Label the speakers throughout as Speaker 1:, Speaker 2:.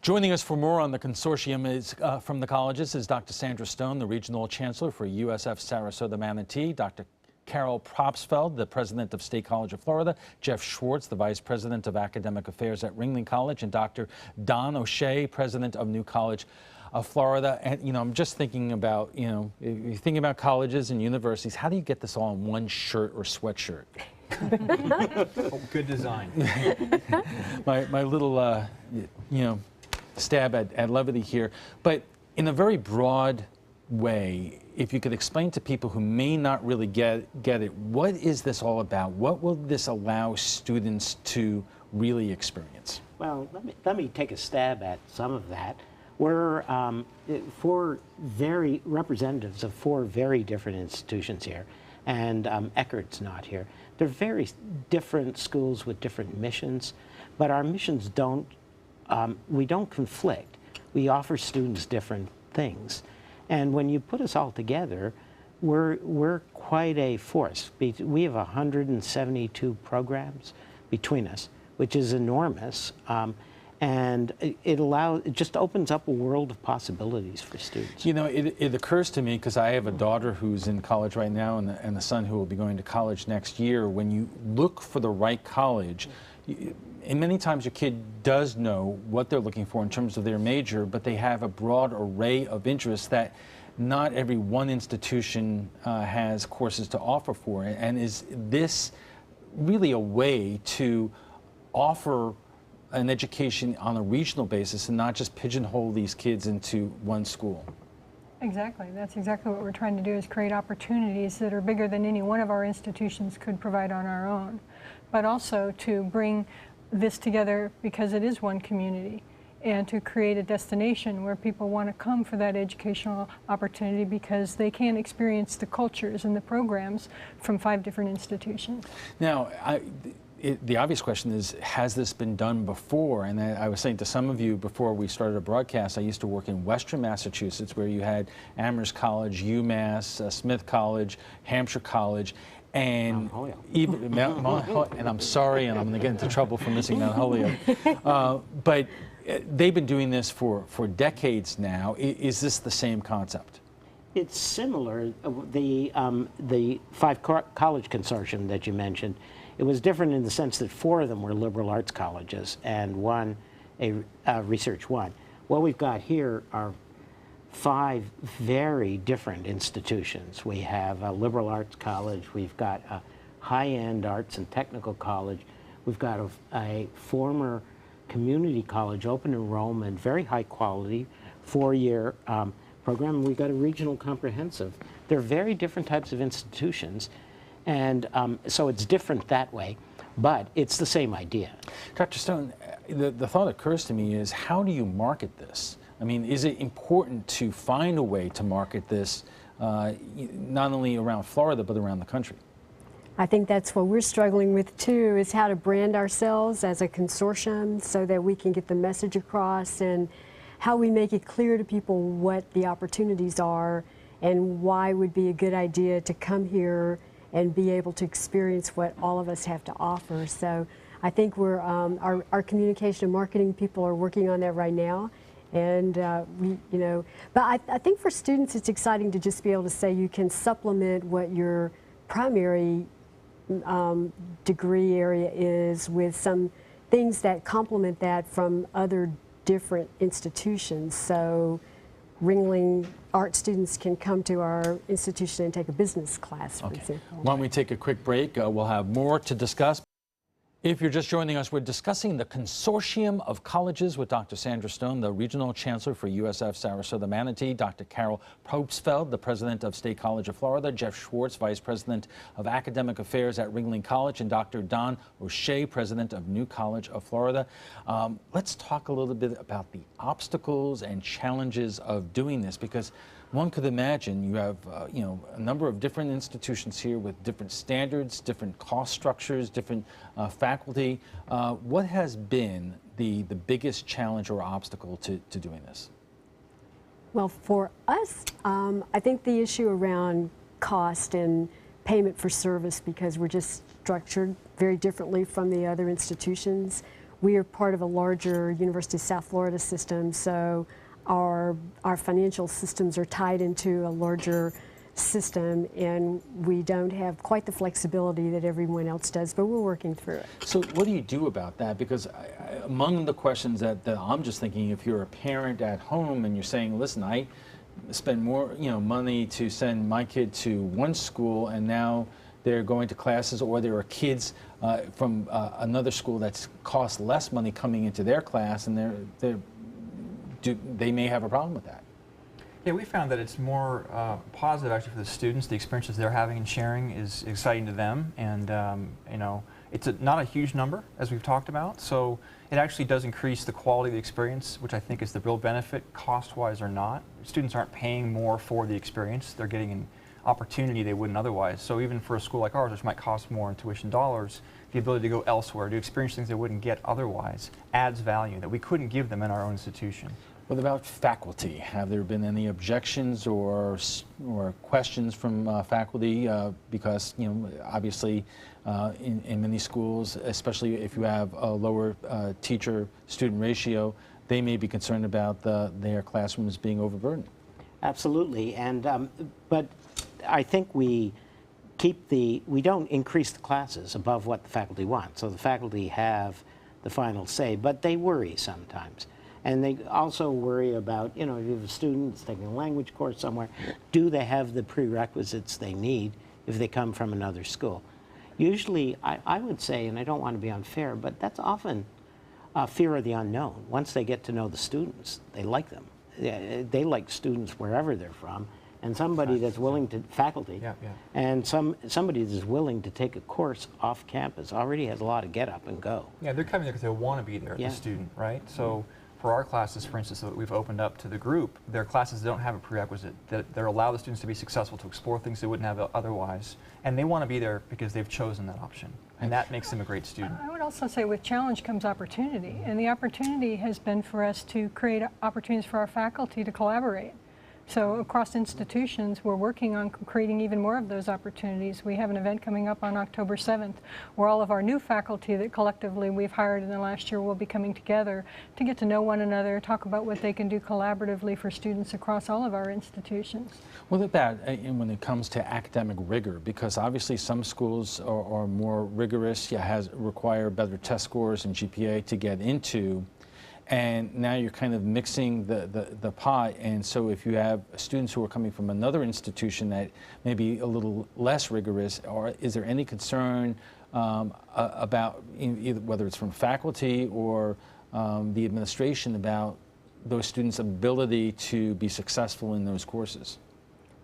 Speaker 1: Joining us for more on the consortium is from the colleges is Dr. Sandra Stone, the Regional Chancellor for USF Sarasota Manatee, Dr. Carol Propsfeld, the President of State College of Florida, Jeff Schwartz, the Vice President of Academic Affairs at Ringling College, and Dr. Don O'Shea, President of New College of Florida. And, I'm just thinking about, if you're thinking about colleges and universities, how do you get this all in one shirt or sweatshirt?
Speaker 2: Oh, good design.
Speaker 1: my little, stab at levity here, but in a very broad way, if you could explain to people who may not really get it, what is this all about? What will this allow students to really experience?
Speaker 3: Well, let me take a stab at some of that. We're four very representatives of four very different institutions here, and Eckert's not here. They're very different schools with different missions, but our missions we don't conflict. We offer students different things. And when you put us all together, we're quite a force. We have 172 programs between us, which is enormous. And it just opens up a world of possibilities for students.
Speaker 1: It occurs to me, because I have a daughter who's in college right now and the son who will be going to college next year, when you look for the right college, and many times your kid does know what they're looking for in terms of their major, but they have a broad array of interests that not every one institution has courses to offer for. And is this really a way to offer an education on a regional basis and not just pigeonhole these kids into one school?
Speaker 4: Exactly. That's exactly what we're trying to do, is create opportunities that are bigger than any one of our institutions could provide on our own, but also to bring this together because it is one community, and to create a destination where people want to come for that educational opportunity because they can experience the cultures and the programs from 5 different institutions.
Speaker 1: Now, the obvious question is, has this been done before? And I was saying to some of you before we started a broadcast, I used to work in Western Massachusetts, where you had Amherst College, UMass, Smith College, Hampshire College, and even Mount Holyoke, and I'm sorry, and I'm going to get into trouble for missing Mount Holyoke. But they've been doing this for decades now. Is this the same concept?
Speaker 3: It's similar. The 5 college consortium that you mentioned, it was different in the sense that 4 of them were liberal arts colleges and 1 a research one. What we've got here are 5 very different institutions. We have a liberal arts college, we've got a high-end arts and technical college, we've got a former community college, open enrollment, very high quality, 4-year program, and we've got a regional comprehensive. They're very different types of institutions, and so it's different that way, but it's the same idea.
Speaker 1: Dr. Stone, the thought occurs to me is, how do you market this? I mean, is it important to find a way to market this not only around Florida, but around the country?
Speaker 5: I think that's what we're struggling with too, is how to brand ourselves as a consortium so that we can get the message across, and how we make it clear to people what the opportunities are and why it would be a good idea to come here and be able to experience what all of us have to offer. So I think we're, our communication and marketing people are working on that right now. And but I think for students it's exciting to just be able to say you can supplement what your primary degree area is with some things that complement that from other different institutions. So Ringling art students can come to our institution and take a business class, for example.
Speaker 1: Why don't we take a quick break? We'll have more to discuss. If you're just joining us, we're discussing the consortium of colleges with Dr. Sandra Stone, the Regional Chancellor for USF Sarasota Manatee, Dr. Carol Propsfeld, the President of State College of Florida, Jeff Schwartz, Vice President of Academic Affairs at Ringling College, and Dr. Don O'Shea, President of New College of Florida. Let's talk a little bit about the obstacles and challenges of doing this, because one could imagine you have a number of different institutions here with different standards, different cost structures, different faculty. What has been the biggest challenge or obstacle to doing this?
Speaker 5: Well, for us, I think the issue around cost and payment for service, because we're just structured very differently from the other institutions. we are part of a larger University of South Florida system, so our financial systems are tied into a larger system, and we don't have quite the flexibility that everyone else does, but we're working through it.
Speaker 1: So what do you do about that? Because among the questions that I'm just thinking, if you're a parent at home and you're saying, listen, I spend more money to send my kid to one school, and now they're going to classes, or there are kids from another school that's cost less money coming into their class, and they may have a problem with that.
Speaker 2: Yeah, we found that it's more positive actually for the students. The experiences they're having and sharing is exciting to them, and it's not a huge number as we've talked about. So it actually does increase the quality of the experience, which I think is the real benefit, cost-wise or not. Students aren't paying more for the experience; they're getting an opportunity they wouldn't otherwise. So even for a school like ours, which might cost more in tuition dollars, the ability to go elsewhere, to experience things they wouldn't get otherwise, adds value that we couldn't give them in our own institution.
Speaker 1: What about faculty? Have there been any objections or questions from faculty? Because obviously, in many schools, especially if you have a lower teacher-student ratio, they may be concerned about their classrooms being overburdened.
Speaker 3: Absolutely, and but I think we don't increase the classes above what the faculty want. So the faculty have the final say, but they worry sometimes. And they also worry about, if you have a student that's taking a language course somewhere, do they have the prerequisites they need if they come from another school? Usually, I would say, and I don't want to be unfair, but that's often fear of the unknown. Once they get to know the students, they like them. They like students wherever they're from, and somebody that's willing to, faculty, and somebody that's willing to take a course off campus already has a lot of get up and go.
Speaker 2: Yeah, they're coming there because they want to be there, the student, right? So. For our classes, for instance, that we've opened up to the group, there are classes that don't have a prerequisite, that allow the students to be successful, to explore things they wouldn't have otherwise. And they want to be there because they've chosen that option. And that makes them a great student.
Speaker 4: I would also say with challenge comes opportunity. And the opportunity has been for us to create opportunities for our faculty to collaborate. So across institutions, we're working on creating even more of those opportunities. We have an event coming up on October 7th where all of our new faculty that collectively we've hired in the last year will be coming together to get to know one another, talk about what they can do collaboratively for students across all of our institutions.
Speaker 1: What about when it comes to academic rigor? Because obviously some schools are more rigorous, require better test scores and GPA to get into. And now you're kind of mixing the pot, and so if you have students who are coming from another institution that may be a little less rigorous, or is there any concern about either whether it's from faculty or the administration about those students' ability to be successful in those courses?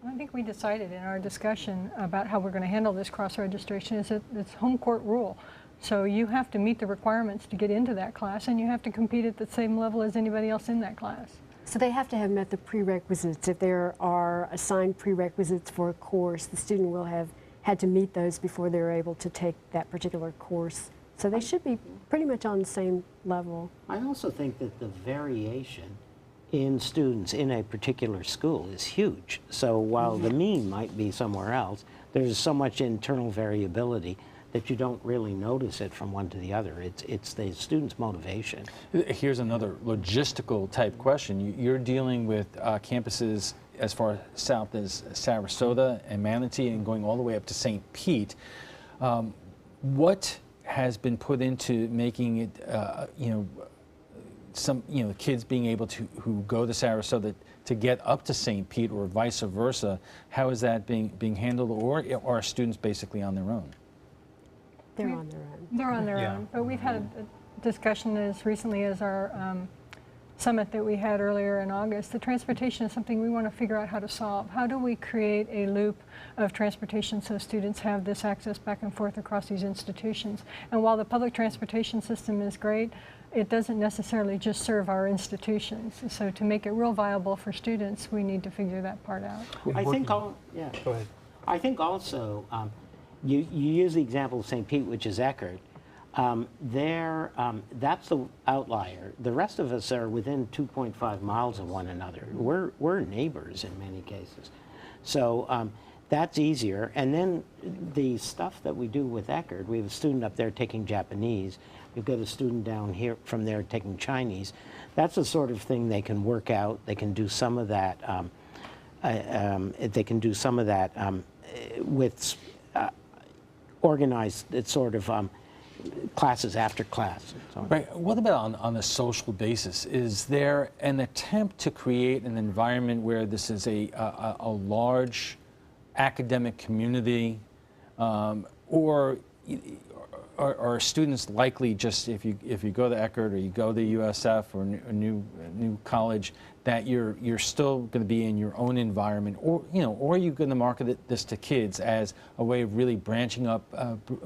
Speaker 4: I think we decided in our discussion about how we're going to handle this cross-registration is that it's home court rule. So you have to meet the requirements to get into that class, and you have to compete at the same level as anybody else in that class.
Speaker 5: So they have to have met the prerequisites. If there are assigned prerequisites for a course, the student will have had to meet those before they're able to take that particular course. So they should be pretty much on the same level.
Speaker 3: I also think that the variation in students in a particular school is huge. So while the mean might be somewhere else, there's so much internal variability that you don't really notice it from one to the other. It's the student's motivation.
Speaker 1: Here's another logistical type question. You're dealing with campuses as far south as Sarasota and Manatee and going all the way up to St. Pete. What has been put into making it, kids being able to, who go to Sarasota to get up to St. Pete or vice versa? How is that being handled, or are students basically on their own?
Speaker 5: They're on their own.
Speaker 4: They're on their own. But we've had a discussion as recently as our summit that we had earlier in August. The transportation is something we want to figure out how to solve. How do we create a loop of transportation so students have this access back and forth across these institutions? And while the public transportation system is great, it doesn't necessarily just serve our institutions. So to make it real viable for students, we need to figure that part out.
Speaker 3: I think
Speaker 2: Go ahead.
Speaker 3: I think also, you use the example of St. Pete, which is Eckerd. That's the outlier. The rest of us are within 2.5 miles of one another. We're neighbors in many cases. So that's easier. And then the stuff that we do with Eckerd, we have a student up there taking Japanese. you've got a student down here from there taking Chinese. That's the sort of thing they can work out. They can do some of that. They can do some of that with organized sort of classes after class. So
Speaker 1: Right. What about on a social basis? Is there an attempt to create an environment where this is a large academic community, or are students likely just if you go to Eckerd or you go to USF or a new college, that you're still going to be in your own environment, or or are you going to market this to kids as a way of really branching up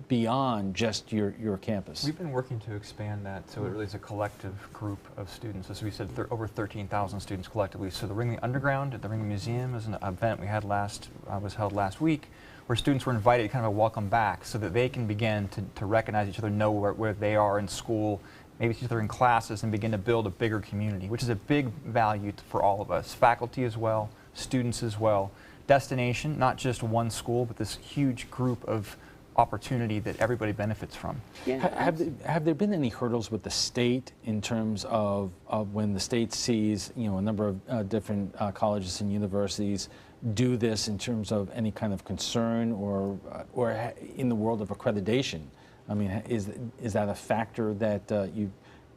Speaker 1: beyond just your campus?
Speaker 2: We've been working to expand that so it really is a collective group of students. As we said, over 13,000 students collectively. So the Ringley Underground at the Ringley Museum is an event we had was held last week, where students were invited, kind of a welcome back, so that they can begin to recognize each other, know where they are in school, maybe each other in classes, and begin to build a bigger community, which is a big value for all of us, faculty as well, students as well. Destination, not just one school, but this huge group of opportunity that everybody benefits from.
Speaker 3: yeah,
Speaker 1: Have there been any hurdles with the state in terms of when the state sees a number of different colleges and universities do this in terms of any kind of concern or in the world of accreditation? I mean, is that a factor that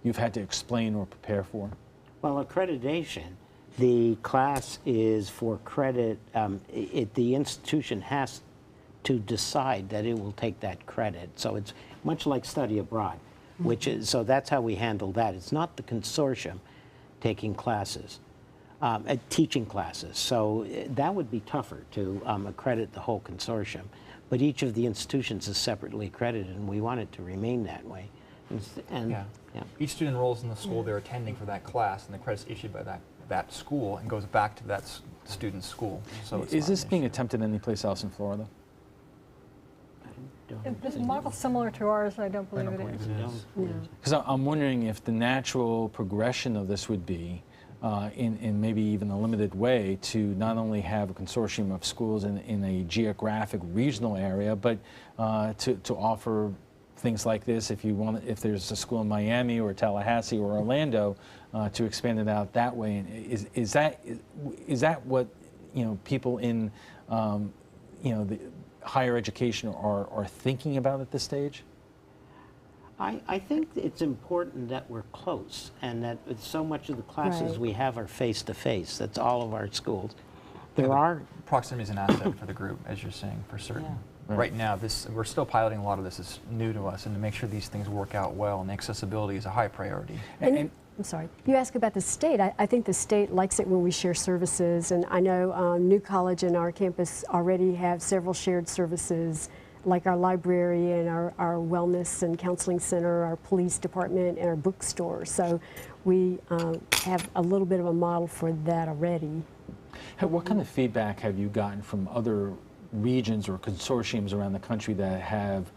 Speaker 1: you've had to explain or prepare for?
Speaker 3: Well, accreditation, the class is for credit. The institution has to decide that it will take that credit. So it's much like study abroad, which is, so that's how we handle that. It's not the consortium taking classes, teaching classes. So that would be tougher to accredit the whole consortium. But each of the institutions is separately accredited, and we want it to remain that way. And
Speaker 2: Each student enrolls in the school they're attending for that class, and the credit's issued by that school and goes back to that student's school. So it's
Speaker 1: Is
Speaker 2: not
Speaker 1: this
Speaker 2: an
Speaker 1: being
Speaker 2: issue.
Speaker 1: attempted anyplace else in Florida?
Speaker 4: This model similar to ours, I don't believe it is.
Speaker 3: Yeah.
Speaker 1: Because I'm wondering if the natural progression of this would be, in maybe even a limited way, to not only have a consortium of schools in a geographic regional area, but to offer things like this if if there's a school in Miami or Tallahassee or Orlando, to expand it out that way. And is that what people in the higher education are thinking about at this stage?
Speaker 3: I think it's important that we're close, and that so much of the classes
Speaker 5: Right.
Speaker 3: we have are face-to-face. That's all of our schools. There are,
Speaker 2: Proximity is an asset for the group, as you're saying, for certain.
Speaker 3: Yeah.
Speaker 2: Right now, we're still piloting a lot of this. Is new to us, and to make sure these things work out well, and accessibility is a high priority.
Speaker 5: And I'm sorry. You ask about the state. I think the state likes it when we share services, and I know New College and our campus already have several shared services, like our library and our wellness and counseling center, our police department, and our bookstore. So we have a little bit of a model for that already.
Speaker 1: What kind of feedback have you gotten from other regions or consortiums around the country that have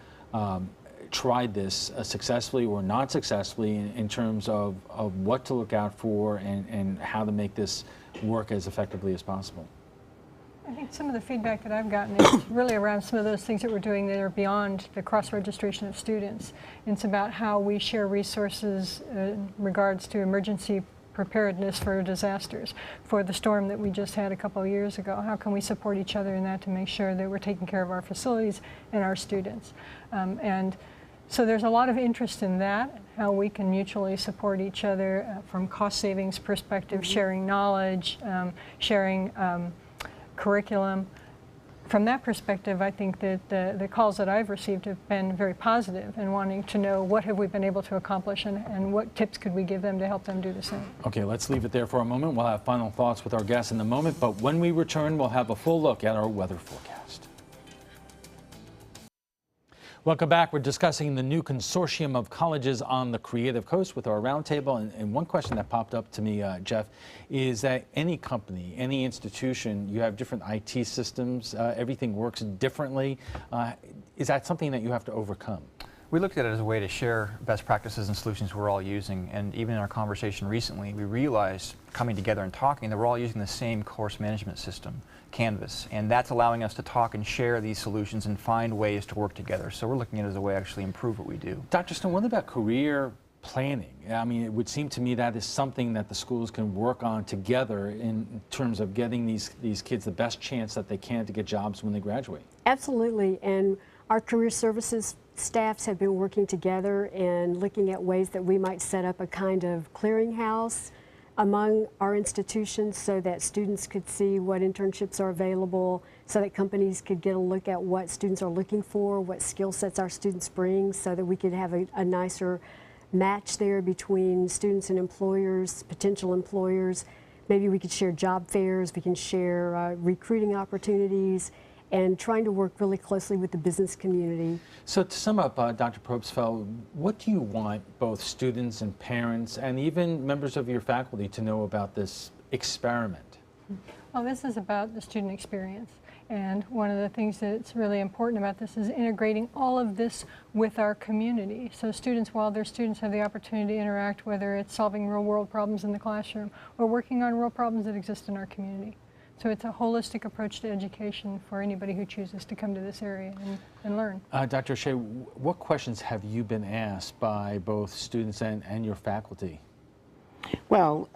Speaker 1: tried this successfully or not successfully in terms of what to look out for and how to make this work as effectively as possible?
Speaker 4: I think some of the feedback that I've gotten is really around some of those things that we're doing that are beyond the cross-registration of students. It's about how we share resources in regards to emergency preparedness for disasters. For the storm that we just had a couple of years ago, how can we support each other in that to make sure that we're taking care of our facilities and our students? And so there's a lot of interest in that, how we can mutually support each other from cost savings perspective, sharing knowledge, sharing curriculum. From that perspective, I think that the calls that I've received have been very positive and wanting to know what have we been able to accomplish and what tips could we give them to help them do the same.
Speaker 1: Okay, let's leave it there for a moment. We'll have final thoughts with our guests in a moment, but when we return, we'll have a full look at our weather forecast. Welcome back. We're discussing the new consortium of colleges on the Creative Coast with our roundtable. And one question that popped up to me, Jeff, is that any company, any institution, you have different IT systems, everything works differently. Is that something that you have to overcome?
Speaker 2: We looked at it as a way to share best practices and solutions we're all using, and even in our conversation recently, we realized, coming together and talking, that we're all using the same course management system, Canvas, and that's allowing us to talk and share these solutions and find ways to work together. So we're looking at it as a way to actually improve what we do.
Speaker 1: Dr. Stone, what about career planning? I mean, it would seem to me that is something that the schools can work on together in terms of getting these kids the best chance that they can to get jobs when they graduate.
Speaker 5: Absolutely, and our career services staffs have been working together and looking at ways that we might set up a kind of clearinghouse among our institutions so that students could see what internships are available, so that companies could get a look at what students are looking for, what skill sets our students bring, so that we could have a nicer match there between students and employers, potential employers. Maybe we could share job fairs, we can share recruiting opportunities, and trying to work really closely with the business community.
Speaker 1: So to sum up, Dr. Probstfeld, what do you want both students and parents and even members of your faculty to know about this experiment?
Speaker 4: Well, this is about the student experience. And one of the things that's really important about this is integrating all of this with our community. So students, while their students have the opportunity to interact, whether it's solving real world problems in the classroom or working on real problems that exist in our community. So it's a holistic approach to education for anybody who chooses to come to this area and learn.
Speaker 1: Dr. Shea, what questions have you been asked by both students and your faculty?
Speaker 3: Well,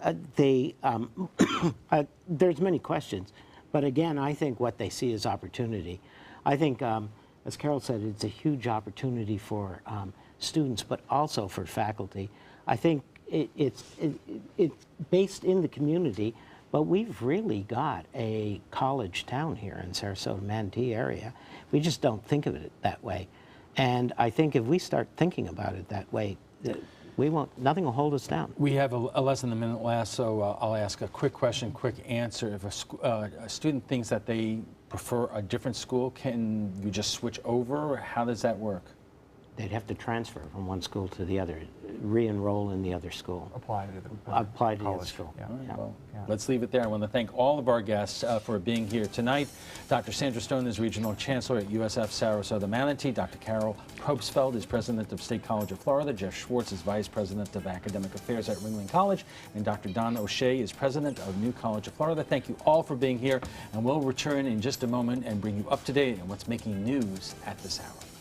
Speaker 3: there's many questions, but again, I think what they see is opportunity. I think, as Carol said, it's a huge opportunity for students, but also for faculty. I think it's based in the community, but we've really got a college town here in Sarasota-Manatee area. We just don't think of it that way. And I think if we start thinking about it that way, nothing will hold us down.
Speaker 1: We have a less than a minute left, so I'll ask a quick question, quick answer. If a student thinks that they prefer a different school, can you just switch over? How does that work?
Speaker 3: They'd have to transfer from one school to the other, re-enroll in the other school.
Speaker 2: Apply to
Speaker 3: the other school.
Speaker 2: Yeah.
Speaker 1: All right,
Speaker 3: Yeah.
Speaker 1: well,
Speaker 2: Yeah.
Speaker 1: let's leave it there. I want to thank all of our guests for being here tonight. Dr. Sandra Stone is Regional Chancellor at USF Sarasota-Manatee. Dr. Carol Probstfeld is President of State College of Florida. Jeff Schwartz is Vice President of Academic Affairs at Ringling College. And Dr. Don O'Shea is President of New College of Florida. Thank you all for being here. And we'll return in just a moment and bring you up to date on what's making news at this hour.